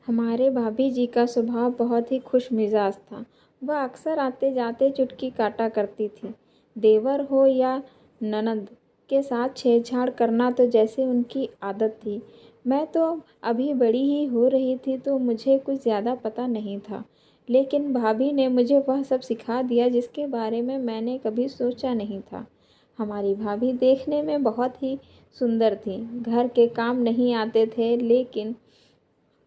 हमारे भाभी जी का स्वभाव बहुत ही खुश मिजाज था। वह अक्सर आते जाते चुटकी काटा करती थी। देवर हो या ननद के साथ छेड़छाड़ करना तो जैसे उनकी आदत थी। मैं तो अभी बड़ी ही हो रही थी तो मुझे कुछ ज़्यादा पता नहीं था, लेकिन भाभी ने मुझे वह सब सिखा दिया जिसके बारे में मैंने कभी सोचा नहीं था। हमारी भाभी देखने में बहुत ही सुंदर थी। घर के काम नहीं आते थे, लेकिन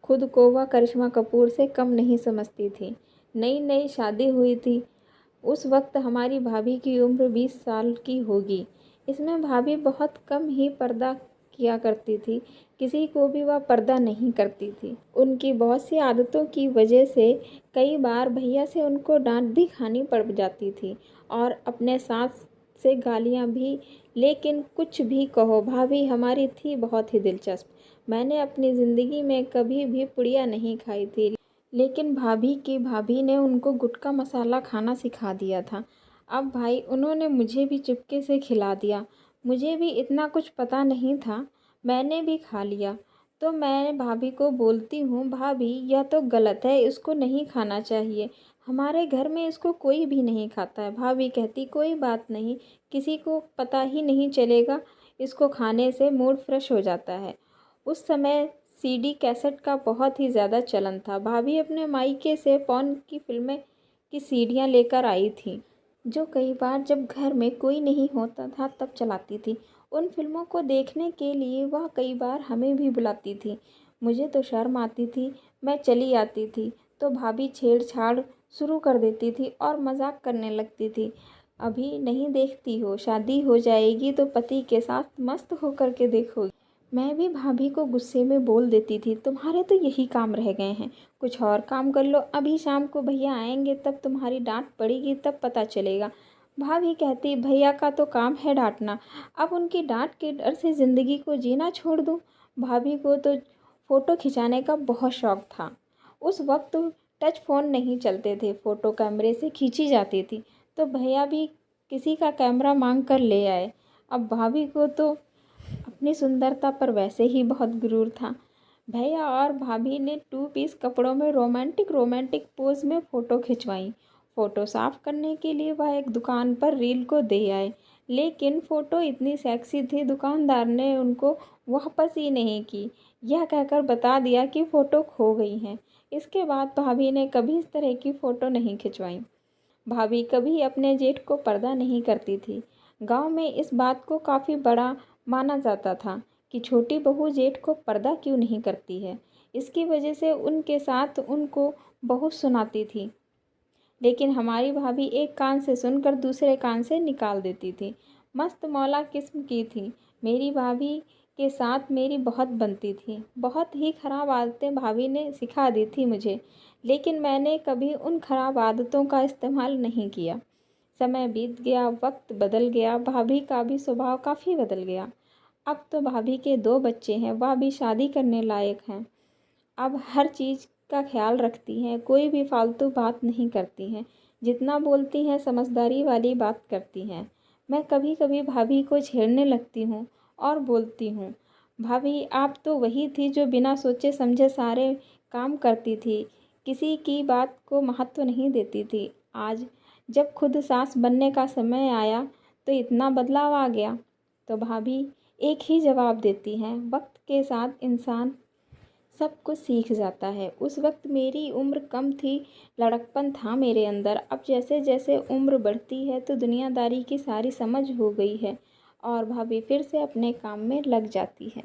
खुद को वह करिश्मा कपूर से कम नहीं समझती थी। नई नई शादी हुई थी। उस वक्त हमारी भाभी की उम्र 20 साल की होगी। इसमें भाभी बहुत कम ही पर्दा किया करती थी। किसी को भी वह पर्दा नहीं करती थी। उनकी बहुत सी आदतों की वजह से कई बार भैया से उनको डांट भी खानी पड़ जाती थी और अपने सास से गालियाँ भी। लेकिन कुछ भी कहो, भाभी हमारी थी बहुत ही दिलचस्प। मैंने अपनी ज़िंदगी में कभी भी पुड़िया नहीं खाई थी, लेकिन भाभी की भाभी ने उनको गुटखा मसाला खाना सिखा दिया था। अब भाई उन्होंने मुझे भी चुपके से खिला दिया। मुझे भी इतना कुछ पता नहीं था, मैंने भी खा लिया। तो मैं भाभी को बोलती हूँ, भाभी यह तो गलत है, इसको नहीं खाना चाहिए। हमारे घर में इसको कोई भी नहीं खाता है। भाभी कहती कोई बात नहीं, किसी को पता ही नहीं चलेगा, इसको खाने से मूड फ्रेश हो जाता है। उस समय सीडी कैसेट का बहुत ही ज़्यादा चलन था। भाभी अपने मायके से पॉर्न की फिल्में की सीडियाँ लेकर आई थी, जो कई बार जब घर में कोई नहीं होता था तब चलाती थी। उन फिल्मों को देखने के लिए वह कई बार हमें भी बुलाती थी। मुझे तो शर्म आती थी, मैं चली आती थी तो भाभी छेड़छाड़ शुरू कर देती थी और मजाक करने लगती थी। अभी नहीं देखती हो, शादी हो जाएगी तो पति के साथ मस्त होकर के देखोगी। मैं भी भाभी को गुस्से में बोल देती थी, तुम्हारे तो यही काम रह गए हैं, कुछ और काम कर लो। अभी शाम को भैया आएंगे तब तुम्हारी डांट पड़ेगी, तब पता चलेगा। भाभी कहती भैया का तो काम है डांटना, अब उनकी डांट के डर से ज़िंदगी को जीना छोड़ दूँ। भाभी को तो फ़ोटो खिंचाने का बहुत शौक़ था। उस वक्त टच फ़ोन नहीं चलते थे, फ़ोटो कैमरे से खींची जाती थी, तो भैया भी किसी का कैमरा मांग कर ले आए। अब भाभी को तो अपनी सुंदरता पर वैसे ही बहुत गुरूर था। भैया और भाभी ने 2 पीस कपड़ों में रोमांटिक पोज में फ़ोटो खिंचवाई। फ़ोटो साफ़ करने के लिए वह एक दुकान पर रील को दे आए, लेकिन फ़ोटो इतनी सेक्सी थी दुकानदार ने उनको वापस ही नहीं की। यह कहकर बता दिया कि फ़ोटो खो गई हैं। इसके बाद भाभी ने कभी इस तरह की फ़ोटो नहीं खिंचवाई। भाभी कभी अपने जेठ को पर्दा नहीं करती थी। गांव में इस बात को काफ़ी बड़ा माना जाता था कि छोटी बहू जेठ को पर्दा क्यों नहीं करती है। इसकी वजह से उनके साथ उनको बहुत सुनाती थी, लेकिन हमारी भाभी एक कान से सुनकर दूसरे कान से निकाल देती थी। मस्त मौला किस्म की थी। मेरी भाभी के साथ मेरी बहुत बनती थी। बहुत ही ख़राब आदतें भाभी ने सिखा दी थी मुझे, लेकिन मैंने कभी उन ख़राब आदतों का इस्तेमाल नहीं किया। समय बीत गया, वक्त बदल गया, भाभी का भी स्वभाव काफ़ी बदल गया। अब तो भाभी के 2 बच्चे हैं, वह भी शादी करने लायक हैं। अब हर चीज़ का ख्याल रखती हैं, कोई भी फालतू बात नहीं करती हैं। जितना बोलती हैं समझदारी वाली बात करती हैं। मैं कभी कभी भाभी को छेड़ने लगती हूँ और बोलती हूँ, भाभी आप तो वही थी जो बिना सोचे समझे सारे काम करती थी, किसी की बात को महत्व नहीं देती थी। आज जब खुद सास बनने का समय आया तो इतना बदलाव आ गया। तो भाभी एक ही जवाब देती हैं, वक्त के साथ इंसान सब कुछ सीख जाता है। उस वक्त मेरी उम्र कम थी, लड़कपन था मेरे अंदर। अब जैसे जैसे उम्र बढ़ती है तो दुनियादारी की सारी समझ हो गई है और भाभी फिर से अपने काम में लग जाती है।